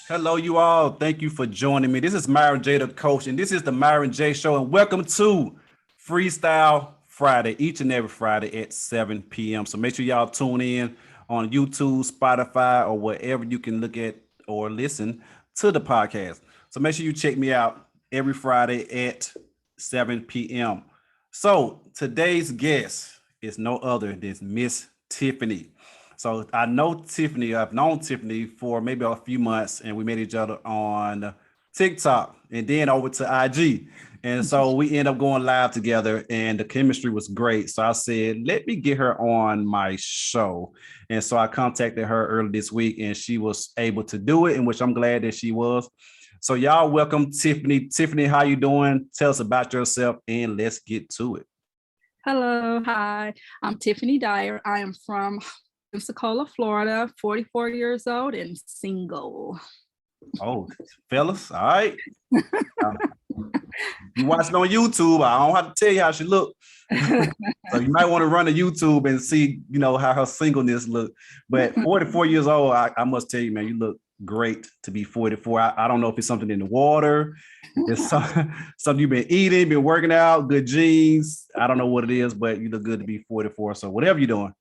Hello, you all. Thank you for joining me. This is Myron J, the coach, and this is the Myron J Show. And welcome to Freestyle Friday, each and every Friday at 7 p.m. So make sure y'all tune in on YouTube, Spotify, or wherever you can look at or listen to the podcast. So make sure you check me out every Friday at 7 p.m. So today's guest is no other than Miss Tiffany. So I know Tiffany. I've known Tiffany for maybe a few months, and we met each other on TikTok and then over to IG. And so we end up going live together, and the chemistry was great. So I said, let me get her on my show. And so I contacted her early this week, and she was able to do it, in which I'm glad that she was. So y'all welcome Tiffany. Tiffany, how you doing? Tell us about yourself, and let's get to it. Hello, hi. I'm Tiffany Dyer. I am from Pensacola, Florida, 44 years old and single. Oh, fellas, all right. You watch it on YouTube. I don't have to tell you how she look. So you might want to run to YouTube and see, how her singleness look. But 44 years old, I must tell you, man, you look great to be 44. I don't know if it's something in the water. It's something you've been eating, been working out, good genes. I don't know what it is, but you look good to be 44. So whatever you're doing,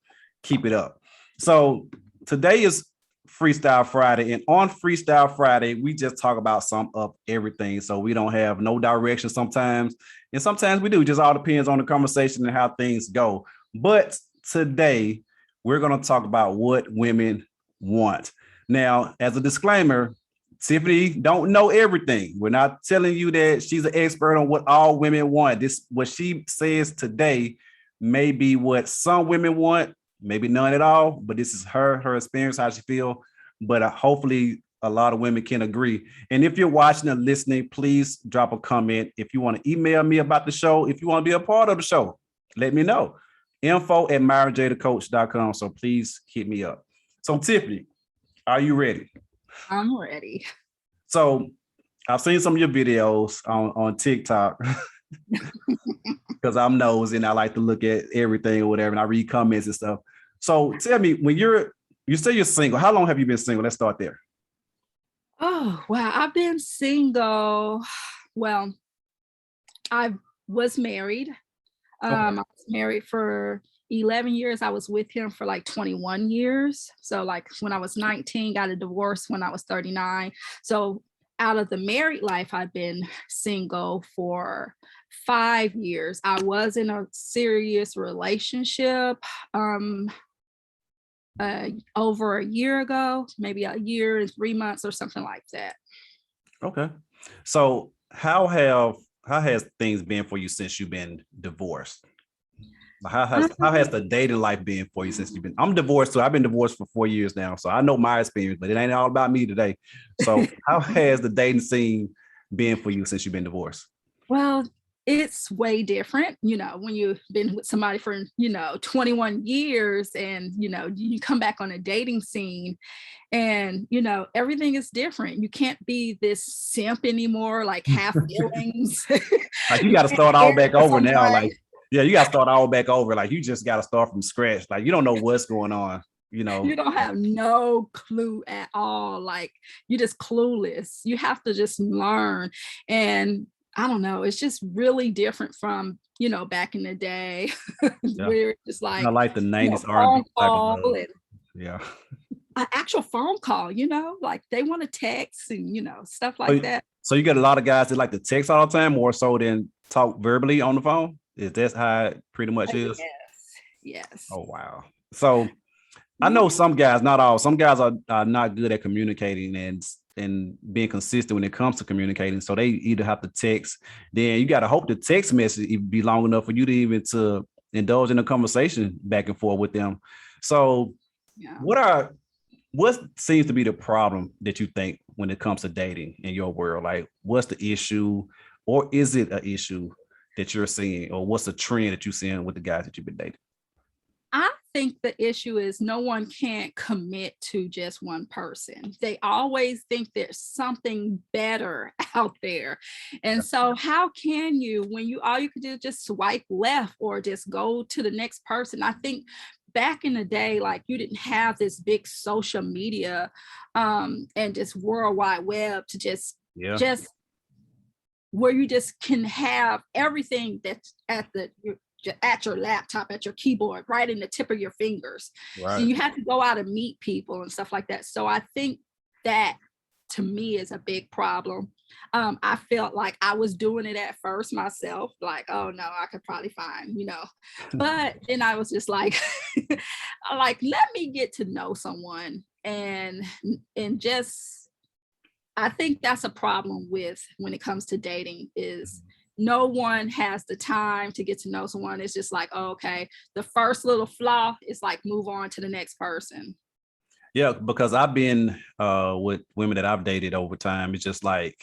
keep it up. So today is Freestyle Friday, and on Freestyle Friday, we just talk about some of everything. So we don't have no direction sometimes, and sometimes we do. Just all depends on the conversation and how things go. But today, we're going to talk about what women want. Now, as a disclaimer, Tiffany don't know everything. We're not telling you that she's an expert on what all women want. This, what she says today, may be what some women want, maybe none at all, but this is her experience, how she feel. But hopefully a lot of women can agree. And if you're watching and listening, please drop a comment. If you want to email me about the show, if you want to be a part of the show, let me know. info@myronjthecoach.com. So please hit me up. So Tiffany, are you ready? I'm ready. So I've seen some of your videos on TikTok. Because I'm nosy and I like to look at everything or whatever, and I read comments and stuff. So tell me, when you say you're single, how long have you been single? Let's start there. Oh, wow. I've been single. Well, I was married. I was married for 11 years. I was with him for like 21 years. So like when I was 19, got a divorce when I was 39. So out of the married life, I've been single for 5 years. I was in a serious relationship over a year ago, maybe a year and 3 months or something like that. Okay. So how has things been for you since you've been divorced? How has the dating life been for you since you've been? I'm divorced too. I've been divorced for 4 years now, so I know my experience, but it ain't all about me today. So how has the dating scene been for you since you've been divorced? Well, it's way different, when you've been with somebody for, 21 years and, you come back on a dating scene and, everything is different. You can't be this simp anymore, like half feelings. Like you got to start all back over now. Like, yeah, you got to start all back over. Like you just got to start from scratch. Like you don't know what's going on. You don't have no clue at all. Like you're just clueless. You have to just learn. And I don't know, it's just really different from, back in the day. Yeah. Where it's just like, I like the 90s R&B type of love. Yeah. An actual phone call, like they want to text and, stuff like that. So you get a lot of guys that like to text all the time, more so than talk verbally on the phone? Is that how it pretty much is? Yes. Oh, wow. So I know some guys, not all, some guys are not good at communicating and being consistent when it comes to communicating. So they either have to text, then you got to hope the text message be long enough for you to even to indulge in a conversation back and forth with them. So what seems to be the problem that you think when it comes to dating in your world? Like what's the issue, or is it an issue that you're seeing, or what's the trend that you're seeing with the guys that you've been dating? I think the issue is no one can't commit to just one person. They always think there's something better out there. And so how can you, when all you can do is just swipe left or just go to the next person? I think back in the day, like you didn't have this big social media and this World Wide Web to just where you just can have everything that's at your laptop, at your keyboard, right in the tip of your fingers. Right. And you have to go out and meet people and stuff like that. So I think that to me is a big problem. I felt like I was doing it at first myself, like, oh no, I could probably find, but then I was just like, like, let me get to know someone and just, I think that's a problem with when it comes to dating is no one has the time to get to know someone. It's just like, oh, okay, the first little flaw is like, move on to the next person. Yeah, because I've been with women that I've dated over time. It's just like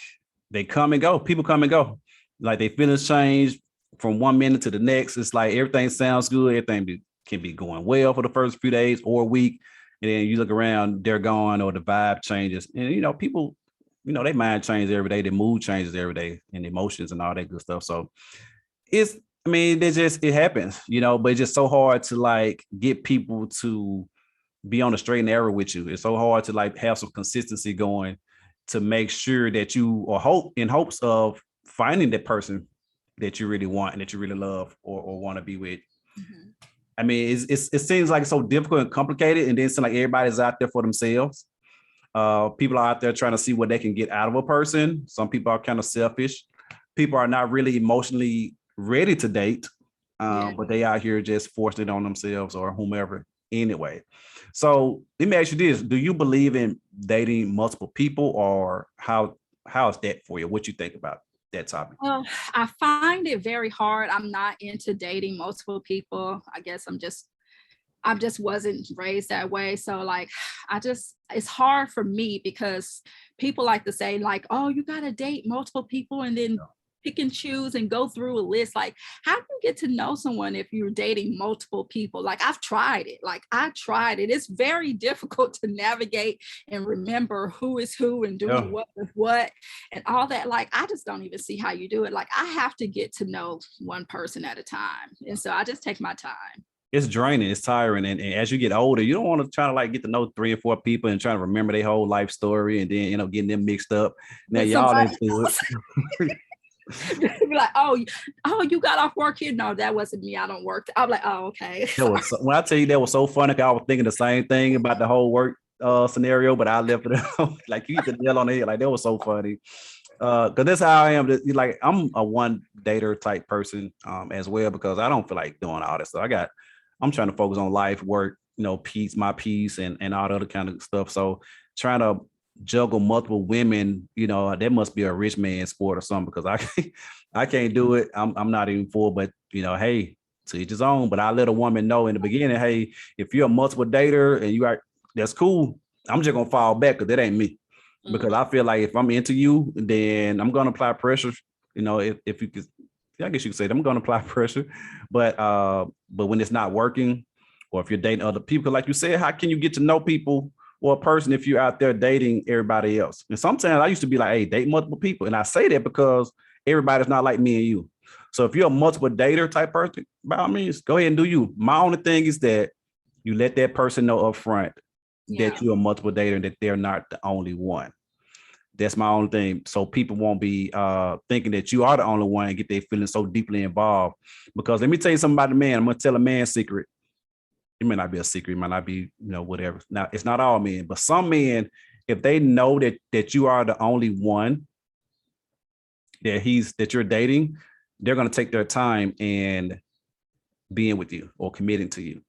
they come and go. People come and go. Like they feelings change from 1 minute to the next. It's like everything sounds good. Everything can be going well for the first few days or a week. And then you look around, they're gone or the vibe changes. And, people, they mind changes every day. Their mood changes every day and emotions and all that good stuff. So it happens, but it's just so hard to like get people to be on the straight and narrow with you. It's so hard to like have some consistency going to make sure that you are in hopes of finding that person that you really want and that you really love or want to be with. Mm-hmm. I mean, it seems like it's so difficult and complicated, and then it's like everybody's out there for themselves. People are out there trying to see what they can get out of a person. Some people are kind of selfish. People are not really emotionally ready to date, but they out here just forcing it on themselves or whomever anyway. So let me ask you this. Do you believe in dating multiple people, or how is that for you? What you think about that topic? Well, I find it very hard. I'm not into dating multiple people. I guess I just wasn't raised that way. So like, it's hard for me because people like to say like, oh, you got to date multiple people and then pick and choose and go through a list. Like, how do you get to know someone if you're dating multiple people? Like, I tried it. It's very difficult to navigate and remember who is who and doing what with what and all that. Like, I just don't even see how you do it. Like, I have to get to know one person at a time. And so I just take my time. It's draining, it's tiring. And as you get older, you don't want to try to like get to know 3 or 4 people and try to remember their whole life story and then, getting them mixed up. Now y'all into it. Be like, oh, you got off work here? No, that wasn't me. I don't work. I'm like, oh, okay. When I tell you that was so funny, I was thinking the same thing about the whole work scenario, but I left it out. Like you hit the nail on the head. Like that was so funny. Because that's how I am. Like I'm a one dater type person as well, because I don't feel like doing all this stuff. I'm trying to focus on life, work, my peace and all the other kind of stuff. So trying to juggle multiple women, that must be a rich man's sport or something, because I can't do it. I'm not even for, but hey, to each his own. But I let a woman know in the beginning, hey, if you're a multiple dater and that's cool. I'm just gonna fall back because that ain't me. Because I feel like if I'm into you, then I'm gonna apply pressure. If you could, I guess you could say that I'm gonna apply pressure. But when it's not working, or if you're dating other people, like you said, how can you get to know people or a person if you're out there dating everybody else? And sometimes I used to be like, hey, date multiple people. And I say that because everybody's not like me and you. So if you're a multiple dater type person, by all means, go ahead and do you. My only thing is that you let that person know up front that you're a multiple dater and that they're not the only one. That's my only thing. So people won't be thinking that you are the only one and get their feelings so deeply involved. Because let me tell you something about the man. I'm going to tell a man's secret. It may not be a secret. It might not be, whatever. Now, it's not all men, but some men, if they know that you are the only one that you're dating, they're going to take their time and being with you or committing to you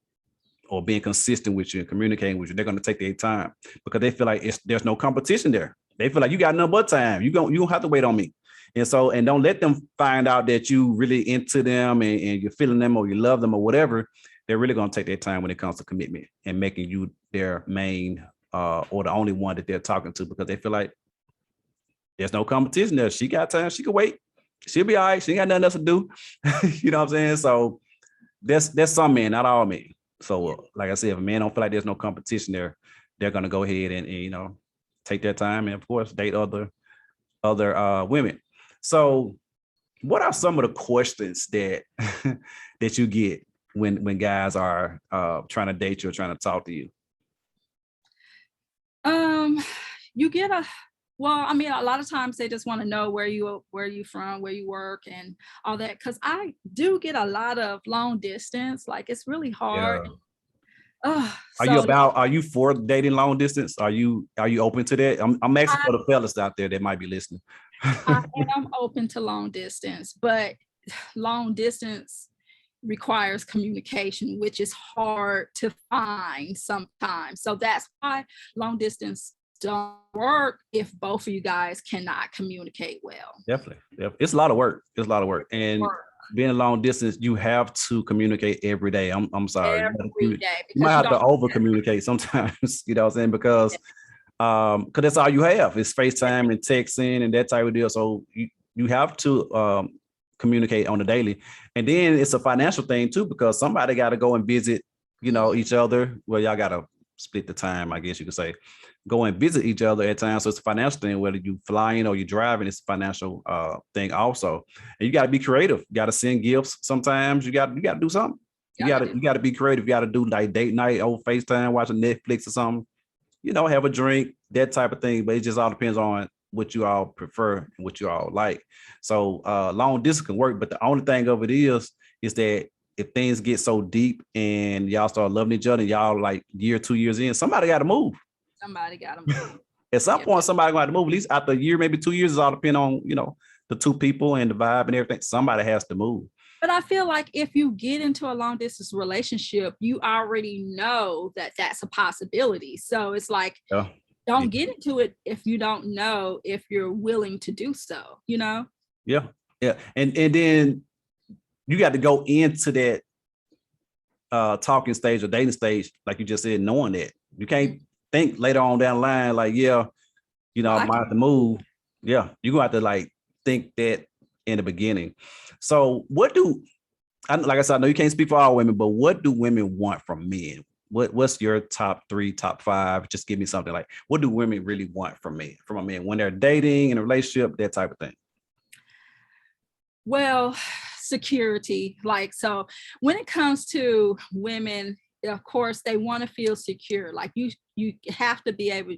or being consistent with you and communicating with you. They're going to take their time because they feel like there's no competition there. They feel like you got nothing but time. You don't have to wait on me. And don't let them find out that you really into them and you're feeling them or you love them or whatever. They're really going to take their time when it comes to commitment and making you their main or the only one that they're talking to, because they feel like there's no competition there. She got time. She can wait. She'll be all right. She ain't got nothing else to do. You know what I'm saying? So there's some men, not all men. So like I said, if a man don't feel like there's no competition there, they're going to go ahead and take their time and of course date other women. So what are some of the questions that that you get when guys are trying to date you or trying to talk to you? You get I mean, a lot of times they just want to know where you from, where you work, and all that. Because I do get a lot of long distance. Like it's really hard. Yeah. So Are you for dating long distance? Are you open to that? I'm asking I, for the fellas out there that might be listening. I am open to long distance, but long distance requires communication, which is hard to find sometimes. So that's why long distance don't work if both of you guys cannot communicate well. Definitely. It's a lot of work. And being a long distance, you have to communicate every day. I'm sorry. Every day, You might have to over communicate sometimes, you know what I'm saying? Because that's all you have is FaceTime and texting and that type of deal. So you have to communicate on the daily. And then it's a financial thing too, because somebody got to go and visit, each other. Well, y'all got to split the time, I guess you could say. Go and visit each other at times. So it's a financial thing, whether you flying or you're driving, it's a financial thing also. And you got to be creative. You got to send gifts. Sometimes you got to do something. You got to be creative. You got to do like date night over FaceTime, watching Netflix or something. Have a drink, that type of thing. But it just all depends on what you all prefer and what you all like. So long distance can work. But the only thing of it is that if things get so deep and y'all start loving each other, y'all like 2 years in, somebody got to move. Somebody got to move. At some point, somebody going to move. At least after a year, maybe 2 years, it all depend on, the two people and the vibe and everything. Somebody has to move. But I feel like if you get into a long distance relationship, you already know that that's a possibility. So it's like, don't get into it if you don't know if you're willing to do so, Yeah. And then you got to go into that talking stage or dating stage, like you just said, knowing that. You can't think later on down the line, like, I might have to move. Yeah, you're going to have to like think that in the beginning. So like I said, I know you can't speak for all women, but what do women want from men? What's your top 3, top 5? Just give me something like, what do women really want from a man when they're dating, in a relationship, that type of thing? Well, security. Like, so when it comes to women, of course, they want to feel secure. Like you have to be able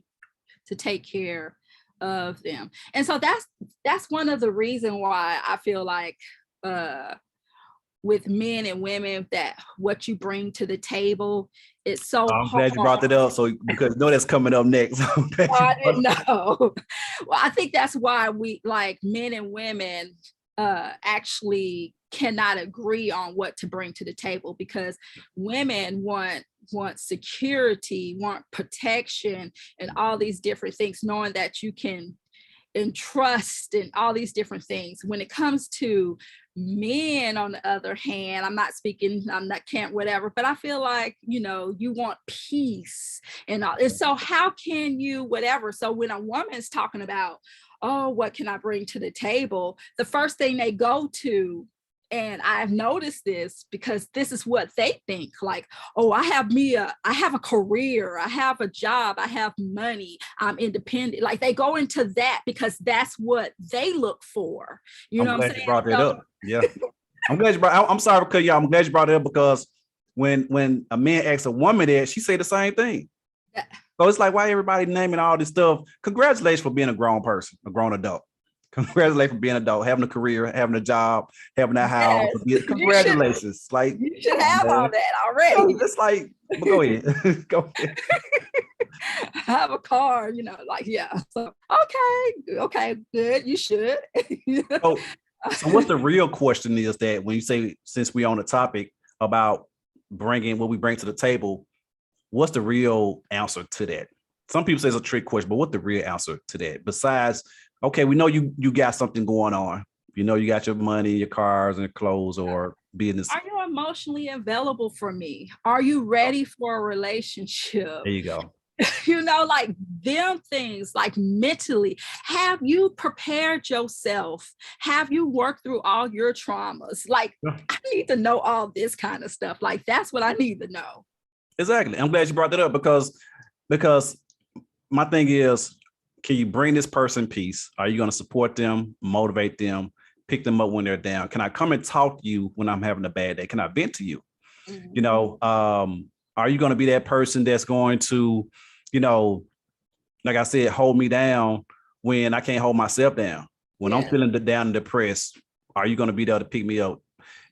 to take care of them. And so that's one of the reasons why I feel like with men and women, that what you bring to the table, it's so I'm hard. glad you brought that up. So because that's coming up next. I didn't know. Well, I think that's why we like men and women actually cannot agree on what to bring to the table, because women want security, want protection, and all these different things, knowing that you can entrust and all these different things. When it comes to men, on the other hand, can't whatever, but I feel like, you want peace and all. And so how can you whatever? So when a woman's talking about, oh, what can I bring to the table? The first thing they go to, and I've noticed this because this is what they think, like, oh, I have a career, I have a job, I have money, I'm independent. Like they go into that because that's what they look for. You know what I'm saying? You brought that up. Yeah. I'm glad you brought. I'm sorry because I'm glad you brought it up, because when a man asks a woman that, she say the same thing. Yeah. So it's like, why everybody naming all this stuff? Congratulations for being a grown person, a grown adult. Congratulations for being an adult, having a career, having a job, having a house. Yes. Congratulations. You should have all that already. It's like, go ahead. Go ahead. Have a car, yeah. So okay, good. You should. So what's the real question is that when you say, since we're on the topic about bringing what we bring to the table, what's the real answer to that? Some people say it's a trick question, but what's the real answer to that? Besides, okay, we know you got something going on. You got your money, your cars and your clothes or business. Are you emotionally available for me? Are you ready for a relationship? There you go. Like them things, like mentally, have you prepared yourself? Have you worked through all your traumas? Like, I need to know all this kind of stuff. Like, that's what I need to know. Exactly. I'm glad you brought that up because my thing is, can you bring this person peace? Are you going to support them, motivate them, pick them up when they're down? Can I come and talk to you when I'm having a bad day? Can I vent to you? You know, are you going to be that person that's going to, you know, like I said, hold me down when I can't hold myself down? When I'm feeling down and depressed, are you going to be there to pick me up?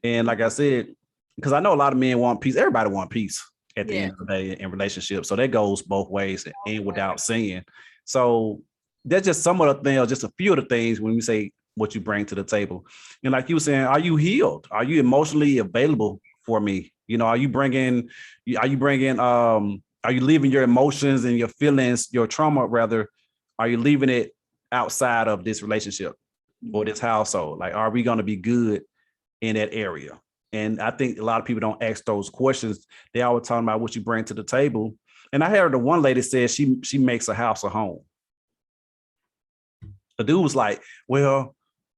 And like I said, because I know a lot of men want peace. Everybody want peace at the end of the day in relationships. So that goes both ways and without saying. So that's just some of the things, just a few of the things when we say what you bring to the table. And like you were saying, are you healed? Are you emotionally available for me? You know, are you leaving your emotions and your feelings, your trauma rather, are you leaving it outside of this relationship or this household? Like, are we going to be good in that area? And I think a lot of people don't ask those questions. They always talking about what you bring to the table. And I heard the one lady said she makes a house a home. The dude was like, well,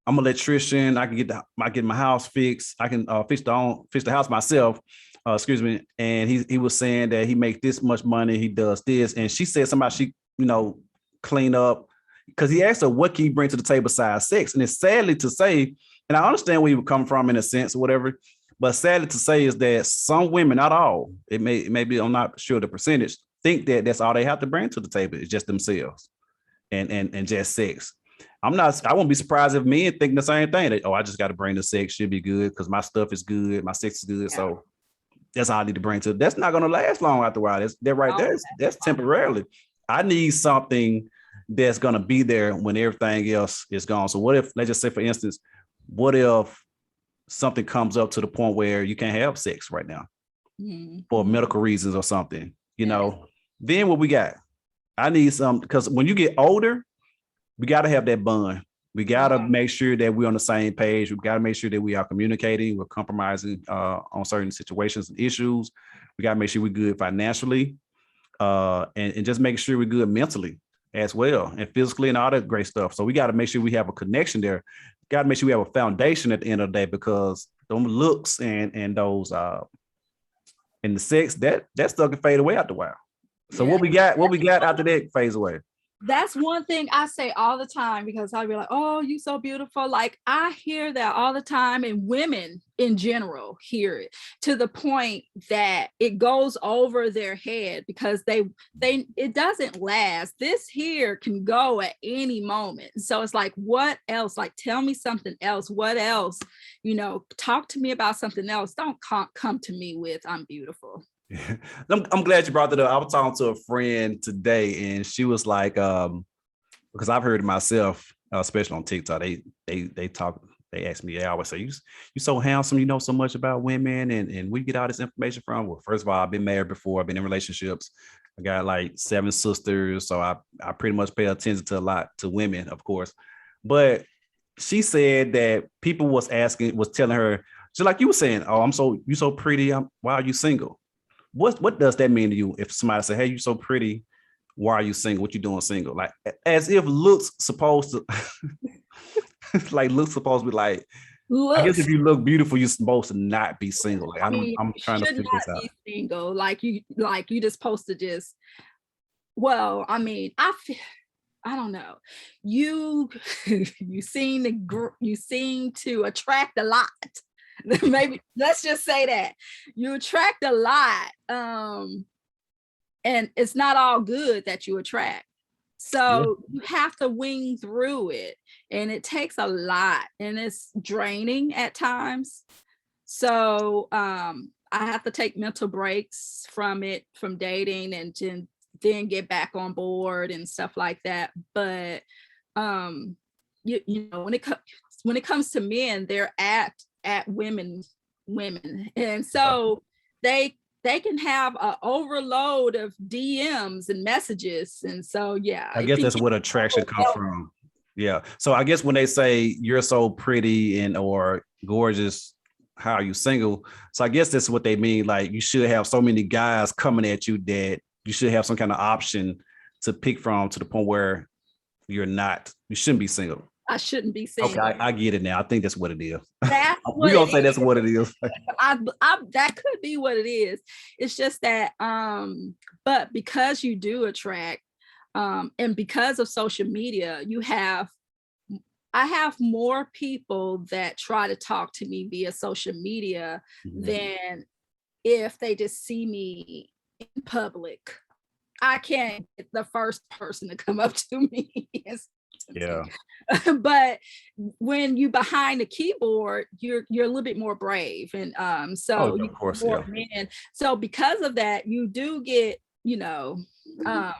I'm an electrician. I can get my house fixed. I can fix the house myself. Excuse me. And he was saying that he makes this much money. He does this. And she said somebody clean up, because he asked her, what can you bring to the table besides sex? And it's sadly to say, and I understand where you would come from in a sense or whatever, but sadly to say is that some women, not all, it may be, I'm not sure the percentage, think that that's all they have to bring to the table is just themselves and just sex. I won't be surprised if men think the same thing. That, I just got to bring the sex, should be good because my stuff is good, my sex is good. So that's all I need to bring to it. That's not going to last long after a while. That's temporarily. I need something that's going to be there when everything else is gone. So what if, let's just say for instance, what if something comes up to the point where you can't have sex right now for medical reasons or something, then what we got? I need some, because when you get older, we got to have that bond. We got to make sure that we're on the same page. We got to make sure that we are communicating, we're compromising on certain situations and issues. We got to make sure we're good financially and just make sure we're good mentally as well and physically and all that great stuff. So we got to make sure we have a connection there. Got to make sure we have a foundation at the end of the day, because those looks and those and the sex, that stuff can fade away after a while. So what we got after that fades away. That's one thing I say all the time, because I'll be like, oh, you so beautiful. Like, I hear that all the time, and women in general hear it to the point that it goes over their head, because it doesn't last. This here can go at any moment. So it's like, what else? Like, tell me something else. What else? Talk to me about something else. Don't come to me with, I'm beautiful. I'm glad you brought that up. I was talking to a friend today, and she was like, because I've heard it myself, especially on TikTok. They talk. They ask me. They always say, "You so handsome. You know so much about women, and we get all this information from." Well, first of all, I've been married before. I've been in relationships. I got like 7 sisters, so I pretty much pay attention to a lot to women, of course. But she said that people was telling her, just like you were saying, "Oh, you so pretty. Why are you single?" What does that mean to you if somebody say, hey, you're so pretty, why are you single? What you doing single? Like, as if looks supposed to looks supposed to be like, I guess if you look beautiful, you're supposed to not be single. Like, I'm trying to figure this out. Be single. Like you just supposed to just, well, I mean, I don't know. You seem to attract a lot. Maybe let's just say that you attract a lot, and it's not all good that you attract. So you have to wing through it, and it takes a lot, and it's draining at times. So I have to take mental breaks from dating, and then get back on board and stuff like that. But when it comes to men, they're at women, and so they can have an overload of DMs and messages, and so I guess that's what attraction comes from. Yeah. So I guess when they say you're so pretty and or gorgeous, how are you single? So I guess that's what they mean. Like, you should have so many guys coming at you that you should have some kind of option to pick from, to the point where you shouldn't be single. I shouldn't be single. Okay, I get it now. I think that's what it is. We're gonna say that's what it is. That could be what it is. It's just that, but because you do attract, and because of social media, I have more people that try to talk to me via social media than if they just see me in public, I can't get the first person to come up to me. Yeah. But when you behind the keyboard, you're a little bit more brave, and Oh, so yeah, you of course, more yeah. men. So because of that, you do get, um,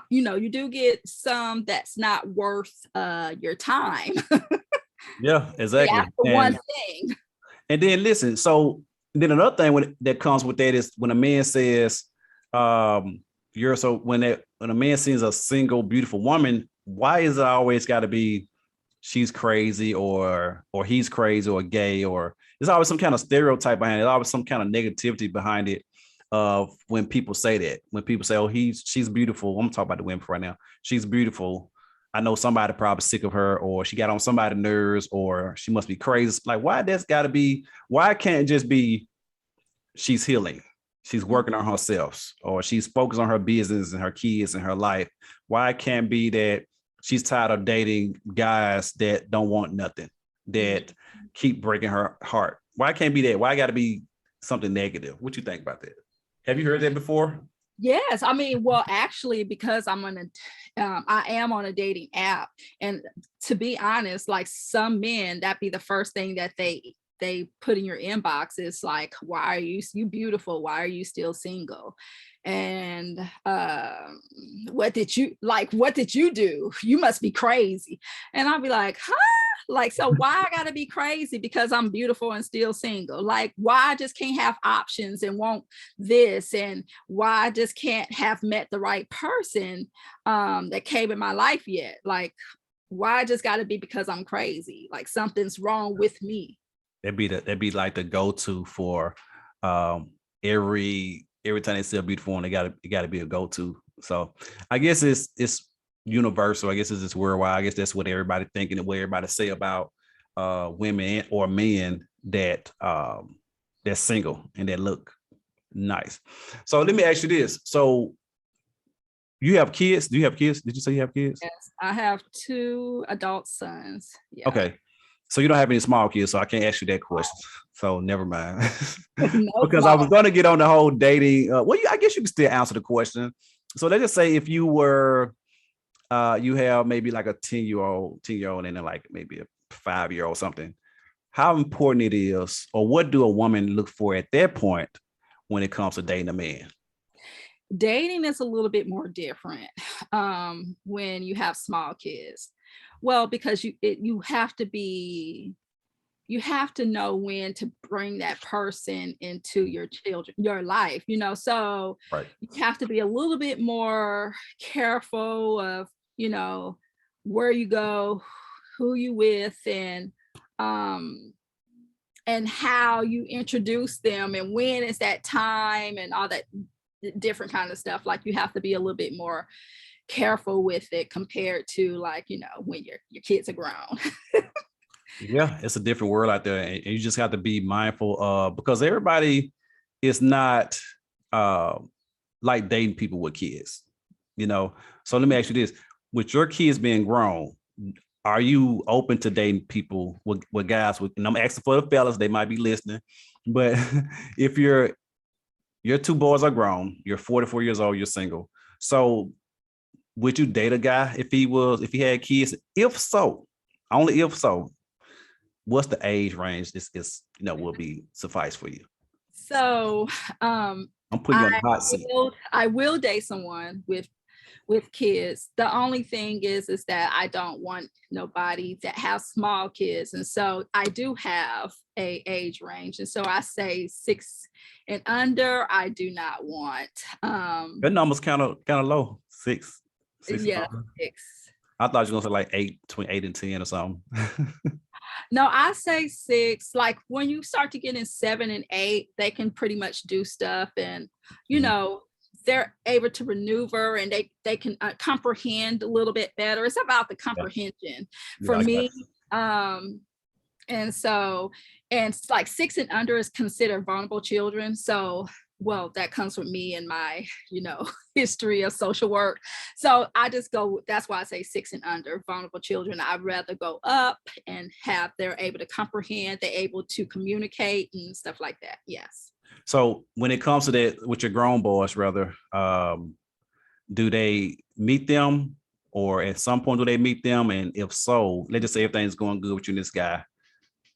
you do get some that's not worth your time. Yeah, Yeah, exactly. for one thing. And then listen, so then another thing that comes with that is when a man says, you're so when a man sees a single beautiful woman, why is it always got to be she's crazy or he's crazy or gay, or there's always some kind of stereotype behind it, there's always some kind of negativity behind it when people say that. When people say, oh, she's beautiful. I'm talking about the women right now. She's beautiful. I know somebody probably sick of her, or she got on somebody's nerves, or she must be crazy. Like, why that's got to be? Why can't it just be she's healing, she's working on herself, or she's focused on her business and her kids and her life? Why can't it be that she's tired of dating guys that don't want nothing, that keep breaking her heart? Why can't it be that? Why got to be something negative? What you think about that? Have you heard that before? Yes, I mean, well, actually, because I am on a dating app, and to be honest, like some men, that be the first thing that they put in your inbox is like, "Why are you beautiful? Why are you still single?" And what did you like? What did you do? You must be crazy. And I'll be like, huh? Like, so why I gotta be crazy because I'm beautiful and still single? Like, why I just can't have options and want this, and why I just can't have met the right person that came in my life yet? Like, why I just gotta be because I'm crazy? Like something's wrong with me. That'd be like the go-to for every time they see a beautiful one, it gotta be a go-to. So I guess it's universal. I guess it's just worldwide. I guess that's what everybody thinking and what everybody say about women or men that that's single and that look nice. So let me ask you this. So you have kids? Do you have kids? Did you say you have kids? Yes, I have 2 adult sons. Yeah. Okay. So you don't have any small kids, so I can't ask you that question. So never mind. No Because I small. was going to get on the whole dating. I guess you can still answer the question. So let's just say if you were, you have maybe like a 10-year-old and then like maybe a 5-year-old something. How important it is, or what do a woman look for at that point when it comes to dating a man? Dating is a little bit more different when you have small kids. Well, because you have to know when to bring that person into your life, so Right. you have to be a little bit more careful of, you know where you go, who you with, um and how you introduce them, and when is that time, and all that different kind of stuff. Like, you have to be a little bit more careful with it compared to, like, when your kids are grown. Yeah, it's a different world out there, and you just have to be mindful because everybody is not uh, like dating people with kids, So let me ask you this: with your kids being grown, are you open to dating people with guys with? And I'm asking for the fellas; they might be listening, but if your 2 boys are grown, you're 44 years old, you're single, so would you date a guy if he had kids? If so, only if so, what's the age range this will be suffice for you? So I'm putting you I on the hot seat. I will date someone with kids. The only thing is that I don't want nobody that has small kids, and so I do have a age range, and so I say 6 and under. I do not want. That number's kind of low. Six and Yeah, under. 6. I thought you were gonna say like 8, between 8 and 10 or something. No, I say 6. Like, when you start to get in 7 and 8, they can pretty much do stuff, and you Mhm. know they're able to maneuver, and they can comprehend a little bit better. It's about the Yeah, comprehension yeah, for I got me. And so, and it's like 6 and under is considered vulnerable children. So, well, that comes with me and my, history of social work. So I just go, that's why I say 6 and under, vulnerable children. I'd rather go up and have, they're able to comprehend, they're able to communicate and stuff like that. Yes. So when it comes to that with your grown boys, rather, do they meet them, or at some point do they meet them? And if so, let's just say everything's going good with you and this guy.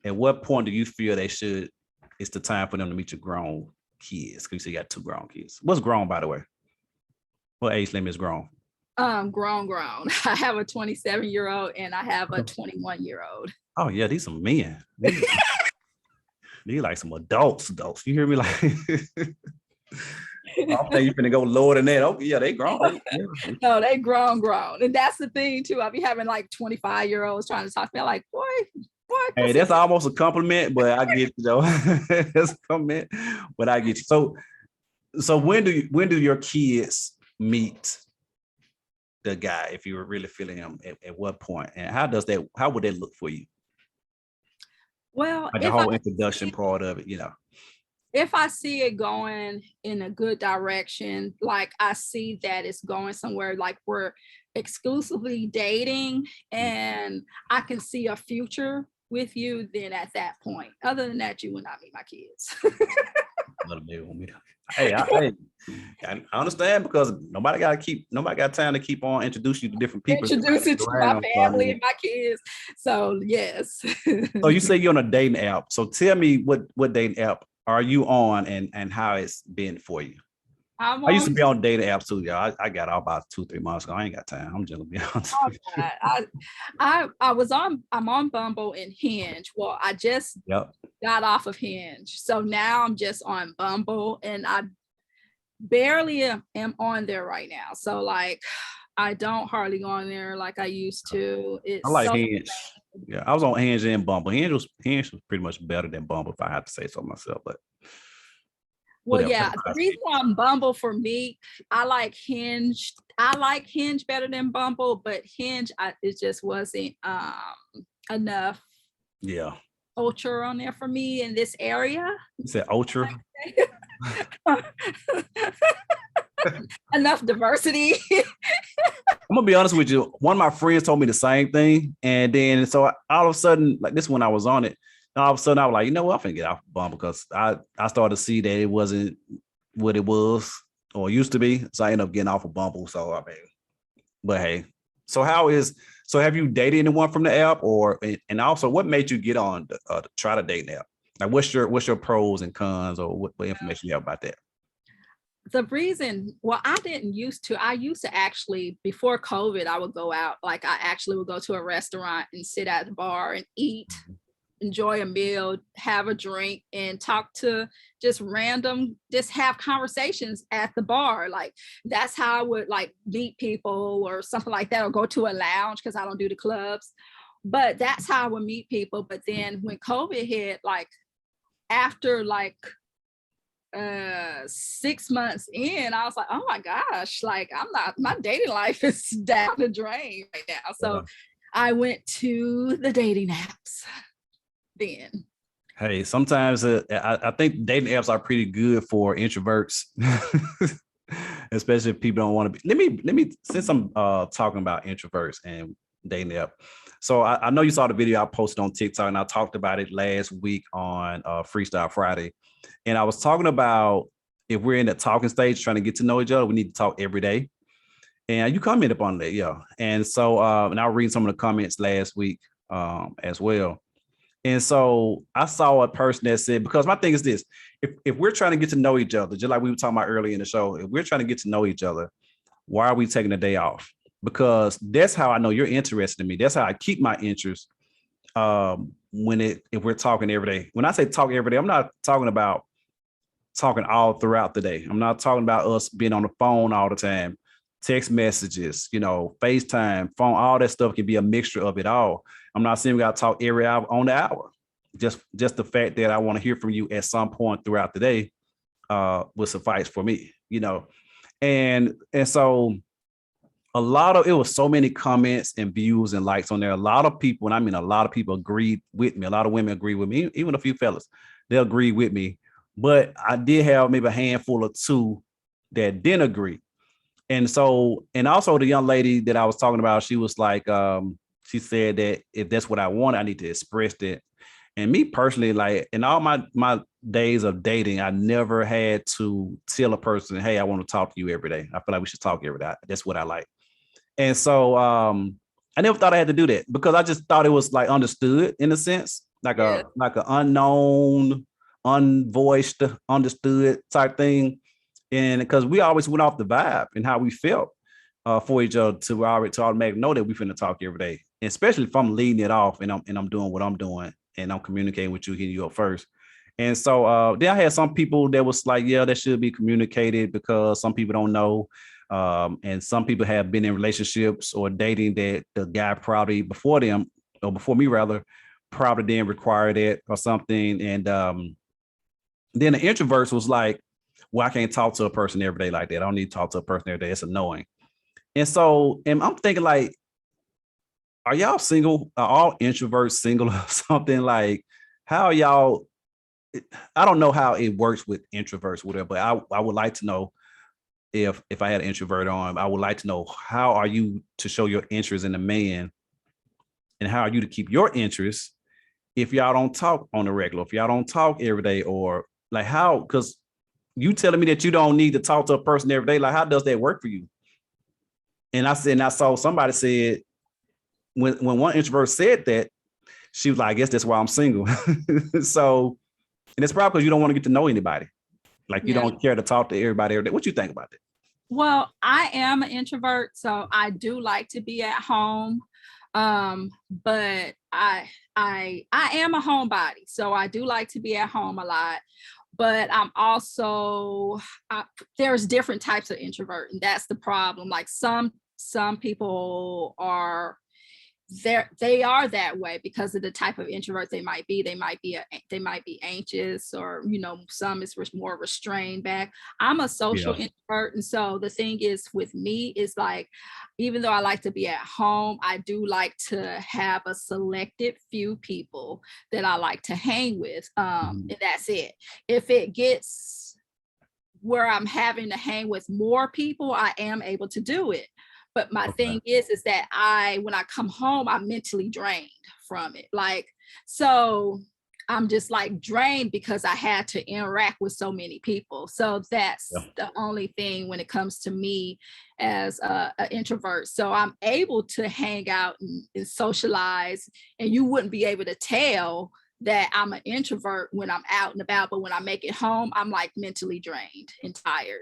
At what point do you feel it's the time for them to meet your grown kids? Because you say you got 2 grown kids. What's grown, by the way? What age limit is grown? Grown. I have a 27-year-old and I have a 21-year-old. Oh yeah, these some men. These like some adults. You hear me? Like, I think you're gonna go lower than that. Okay, yeah, they grown. No, they grown. And that's the thing too. I be having like 25-year-olds trying to talk to me. I'm like, boy. Hey, that's almost a compliment, but I get you though. That's a compliment, but I get you. So when do your kids meet the guy, if you were really feeling him, at what point, and how would that look for you? Well, Like the whole introduction part of it, if I see it going in a good direction, like I see that it's going somewhere, like we're exclusively dating and I can see a future with you, then at that point, other than that, you will not meet my kids. Hey, I understand, because nobody got time to keep on introducing you to different people. Introduce it to my family and my kids. So yes. So you say you're on a dating app. So tell me what dating app are you on, and how it's been for you? I used to be on dating apps too, y'all. I got out about 2-3 months ago. I ain't got time. I'm just gonna be honest. I'm on Bumble and Hinge. Well, I just got off of Hinge. So now I'm just on Bumble, and I barely am on there right now. So like I don't hardly go on there like I used to. I like Hinge. Yeah, I was on Hinge and Bumble. Hinge was pretty much better than Bumble, if I have to say so myself. But well, yeah, the reason I'm Bumble, for me, I like Hinge. I like Hinge better than Bumble, but Hinge, it just wasn't enough. Yeah. Ultra on there for me in this area. You said ultra? Enough diversity. I'm gonna be honest with you. One of my friends told me the same thing, and then so all of a sudden, like this, when I was on it, all of a sudden I was like, you know what, I'm finna get off Bumble, because I started to see that it wasn't what it was or used to be. So I ended up getting off of Bumble. So I mean, but hey, so have you dated anyone from the app, and also what made you get on to try to date the app? Like what's your pros and cons, or what information you have about that? The reason, well, I used to actually, before COVID, I would go out, like I actually would go to a restaurant and sit at the bar and eat, enjoy a meal, have a drink, and talk to just have conversations at the bar. Like that's how I would like meet people or something like that, or go to a lounge, because I don't do the clubs. But that's how I would meet people. But then when COVID hit, like after like 6 months in, I was like, oh my gosh, like my dating life is down the drain right now. So I went to the dating apps then. Hey, sometimes I think dating apps are pretty good for introverts, especially if people don't want to be. Let me since I'm talking about introverts and dating app. So I know you saw the video I posted on TikTok, and I talked about it last week on Freestyle Friday. And I was talking about, if we're in the talking stage trying to get to know each other, we need to talk every day. And you commented upon that, yeah. And so, and I'll read some of the comments last week as well. And so I saw a person that said, because my thing is this, if we're trying to get to know each other, just like we were talking about earlier in the show, if we're trying to get to know each other, why are we taking a day off? Because that's how I know you're interested in me. That's how I keep my interest if we're talking every day. When I say talk every day, I'm not talking about talking all throughout the day. I'm not talking about us being on the phone all the time, text messages, FaceTime, phone, all that stuff can be a mixture of it all. I'm not saying we got to talk every hour on the hour. Just the fact that I want to hear from you at some point throughout the day will suffice for me, And so it was so many comments and views and likes on there. A lot of people, and I mean a lot of people, agreed with me. A lot of women agree with me, even a few fellas, they agree with me. But I did have maybe a handful or two that didn't agree. And so, and also the young lady that I was talking about, she was like, she said that if that's what I want, I need to express that. And me personally, like in all my days of dating, I never had to tell a person, hey, I want to talk to you every day. I feel like we should talk every day. That's what I like. And so I never thought I had to do that because I just thought it was like understood in a sense, like Yeah. a unknown, unvoiced, understood type thing. And because we always went off the vibe and how we felt for each other to automatically know that we finna talk every day, especially if I'm leading it off and I'm doing what I'm doing and I'm communicating with you, hitting you up first. And so then I had some people that was like, yeah, that should be communicated because some people don't know. And some people have been in relationships or dating that the guy probably before them or before me rather probably didn't require that or something. And then the introverts was like, well, I can't talk to a person every day like that. I don't need to talk to a person every day. It's annoying. And so and I'm thinking like, are y'all single? Are all introverts single or something? Like, how are y'all? I don't know how it works with introverts, whatever, but I would like to know if I had an introvert on, I would like to know how are you to show your interest in a man and how are you to keep your interest if y'all don't talk on the regular, if y'all don't talk every day, or like how, because you telling me that you don't need to talk to a person every day, like how does that work for you? And I said, and I saw somebody said when one introvert said that, she was like, I guess that's why I'm single. So, and it's probably because you don't want to get to know anybody. Like you Yeah. don't care to talk to everybody every day. What you think about that? Well, I am an introvert, so I do like to be at home. But I am a homebody, so I do like to be at home a lot. But I'm also there's different types of introvert, and that's the problem. Like some people are they are that way because of the type of introvert they might be. They might be anxious, or some is more restrained back. I'm a social Yeah. introvert, and so the thing is with me is like, even though I like to be at home, I do like to have a selected few people that I like to hang with, and that's it. If it gets where I'm having to hang with more people, I am able to do it. But my Okay. thing is that when I come home, I'm mentally drained from it. Like, so I'm just like drained because I had to interact with so many people. So Yeah. that's the only thing when it comes to me as an introvert. So I'm able to hang out and socialize, and you wouldn't be able to tell that I'm an introvert when I'm out and about, but when I make it home, I'm like mentally drained and tired.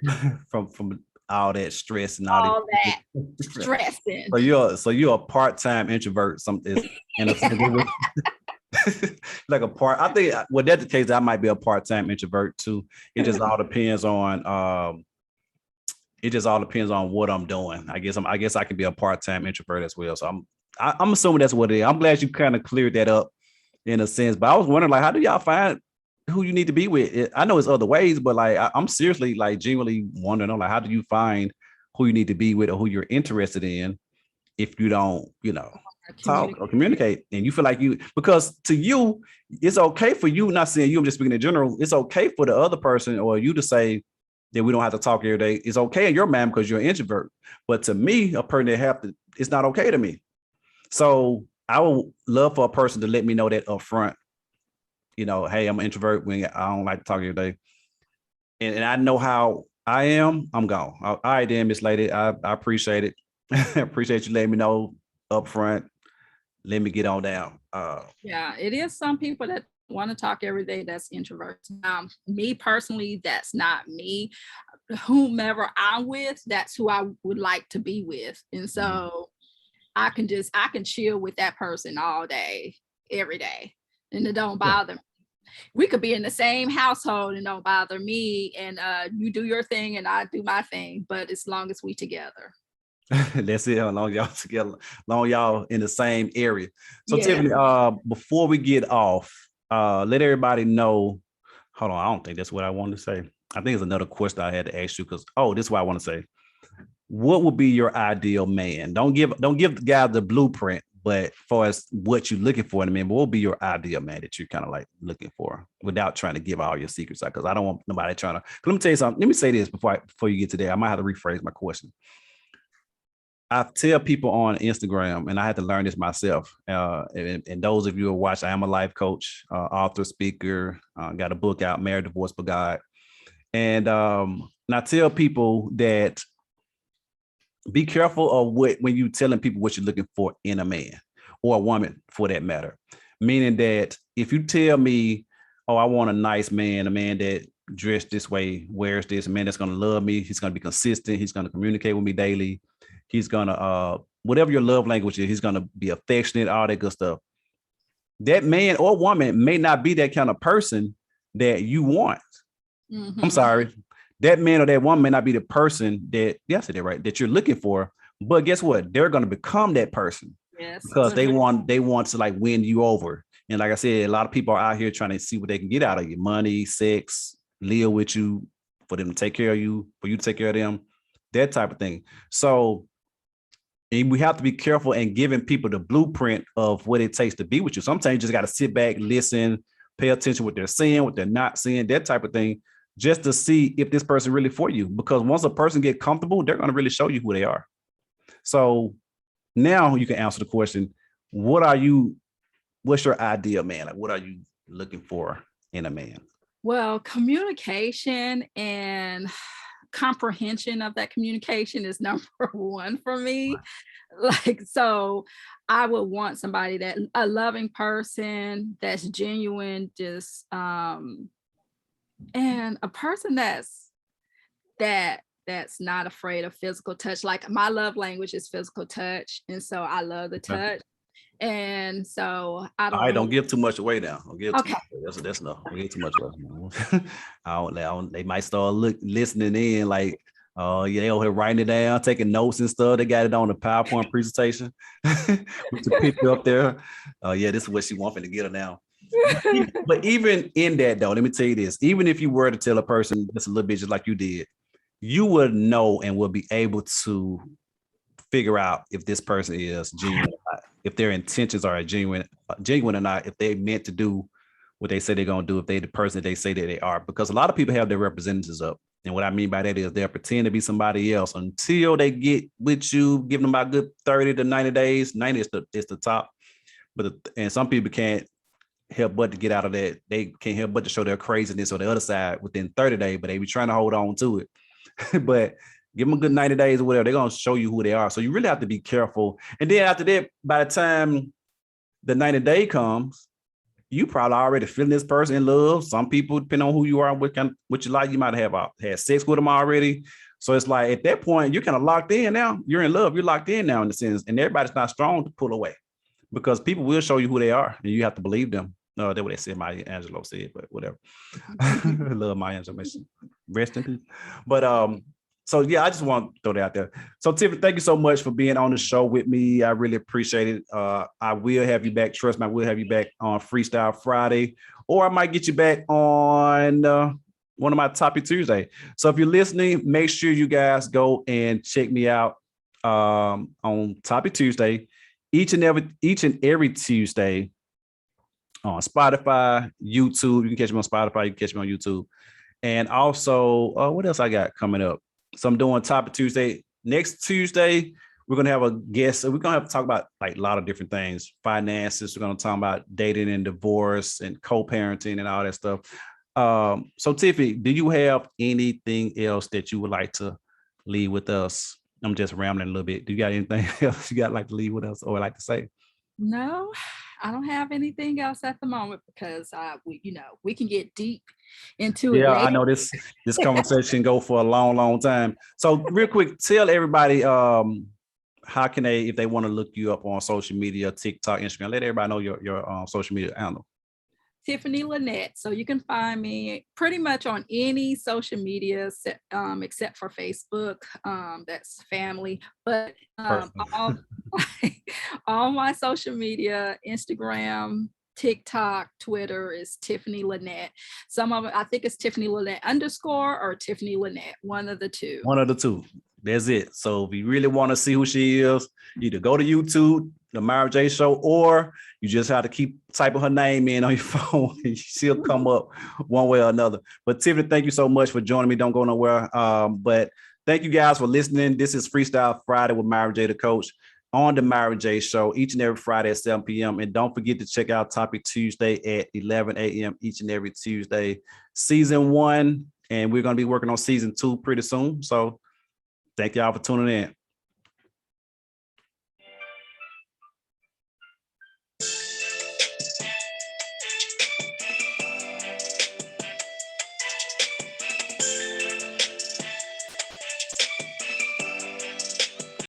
From all that stress and all All that that. stressing. So you're a part-time introvert. Some is in a like a part. I think well that's the case. I might be a part-time introvert too. It just all depends on what I'm doing. I guess I can be a part-time introvert as well. So I'm assuming that's what it is. I'm glad you kind of cleared that up in a sense. But I was wondering like how do y'all find who you need to be with? I know it's other ways, but like I'm seriously like genuinely wondering like how do you find who you need to be with or who you're interested in if you don't, talk or communicate and you feel like because to you, it's okay for you, not saying you, I'm just speaking in general, it's okay for the other person or you to say that we don't have to talk every day. It's okay in your mind because you're an introvert. But to me, a person that have to, it's not okay to me. So I would love for a person to let me know that up front, hey, I'm an introvert when I don't like to talk every day. And I know how I am, I'm gone. All right, then, Miss Lady, I appreciate it. I appreciate you letting me know up front. Let me get on down. Yeah, it is some people that want to talk every day that's introverts. Me personally, that's not me. Whomever I'm with, that's who I would like to be with. And so I can chill with that person all day, every day. And it don't Yeah. bother me. We could be in the same household and don't bother me. And you do your thing and I do my thing. But as long as we together. That's it. How long y'all together, long y'all in the same area. So Yeah. Tiffany, before we get off, let everybody know. Hold on, I don't think that's what I wanted to say. I think it's another question I had to ask you because this is what I want to say. What would be your ideal man? Don't give the guy the blueprint, but for as what you're looking for in a man, what would be your ideal man that you're kind of like looking for without trying to give all your secrets out? Because I don't want nobody trying to. Let me tell you something. Let me say this before you get to there. I might have to rephrase my question. I tell people on Instagram, and I had to learn this myself. And those of you who watch, I am a life coach, author, speaker, got a book out, Married, Divorced for God. And I tell people that be careful of when you telling people what you're looking for in a man or a woman for that matter. Meaning that if you tell me, oh, I want a nice man, a man that dressed this way, wears this, a man that's going to love me, he's going to be consistent, he's going to communicate with me daily, he's going to, whatever your love language is, he's going to be affectionate, all that good stuff. That man or woman may not be that kind of person that you want. Mm-hmm. I'm sorry. That man or that woman may not be the person that, yes, I did right, that you're looking for. But guess what? They're going to become that person. Yes. Because they want to like win you over. And like I said, a lot of people are out here trying to see what they can get out of you. Money, sex, live with you, for them to take care of you, for you to take care of them, that type of thing. So and we have to be careful in giving people the blueprint of what it takes to be with you. Sometimes you just got to sit back, listen, pay attention to what they're saying, what they're not saying, that type of thing, just to see if this person really for you. Because once a person get comfortable, they're going to really show you who they are. So now you can answer the question, what's your ideal man? Like, what are you looking for in a man? Well, communication and comprehension of that communication is number one for me. Like, so I would want somebody that a loving person that's genuine, just and a person that's not afraid of physical touch. Like, my love language is physical touch, and so I love the touch. And so I don't give too much away now. Don't give okay. That's enough. Don't give too much away. They might start listening in like, oh yeah, they over here writing it down, taking notes and stuff. They got it on the PowerPoint presentation with the picture up there. Yeah, this is what she wants me to get her now. But even in that though, let me tell you this, even if you were to tell a person just a little bit, just like you did, you would know and will be able to figure out if this person is genuine or not, if their intentions are genuine or not, if they meant to do what they say they're going to do, if they the person that they say that they are. Because a lot of people have their representatives up. And what I mean by that is they'll pretend to be somebody else until they get with you, give them about good 30 to 90 days. 90 is the top. And some people can't help but to get out of that. They can't help but to show their craziness on the other side within 30 days, but they be trying to hold on to it. But give them a good 90 days or whatever. They're going to show you who they are. So you really have to be careful. And then after that, by the time the 90 day comes, you probably already feeling this person in love. Some people, depending on who you are, what you like, you might have had sex with them already. So it's like, at that point, you're kind of locked in now. You're in love. You're locked in now in the sense, and everybody's not strong to pull away because people will show you who they are and you have to believe them. No, that's what they said. Maya Angelou said, but whatever. I love Maya Angelou. Rest in peace. But, so yeah, I just want to throw that out there. So Tiffany, thank you so much for being on the show with me. I really appreciate it. I will have you back. Trust me, I will have you back on Freestyle Friday, or I might get you back on one of my Topic Tuesday. So if you're listening, make sure you guys go and check me out on Topic Tuesday, each and every Tuesday on Spotify, YouTube. You can catch me on Spotify. You can catch me on YouTube. And also, what else I got coming up? So I'm doing Topic Tuesday. Next Tuesday, we're going to have a guest. So we're going to have to talk about like a lot of different things. Finances. We're going to talk about dating and divorce and co-parenting and all that stuff. So Tiffany, do you have anything else that you would like to leave with us? I'm just rambling a little bit. Do you got anything else you got like to leave with us or like to say? No, I don't have anything else at the moment because we can get deep into it. Yeah, I know this conversation go for a long, long time. So real quick, tell everybody how can they, if they want to look you up on social media, TikTok, Instagram, let everybody know your social media handle. Tiffany Lynette. So you can find me pretty much on any social media except for Facebook. That's family. But all my social media, Instagram, TikTok, Twitter is Tiffany Lynette. Some of it, I think it's Tiffany Lynette _ or Tiffany Lynette. One of the two. One of the two. That's it. So if you really want to see who she is, either go to YouTube, The Myra J Show, or you just have to keep typing her name in on your phone and she'll come up one way or another. But Tiffany, thank you so much for joining me. Don't go nowhere. But Thank you guys for listening. This is Freestyle Friday with Myra J, the coach, on the Myra J Show each and every Friday at 7 p.m. And don't forget to check out Topic Tuesday at 11 a.m. each and every Tuesday. Season 1, and we're going to be working on season 2 pretty soon. So thank y'all for tuning in.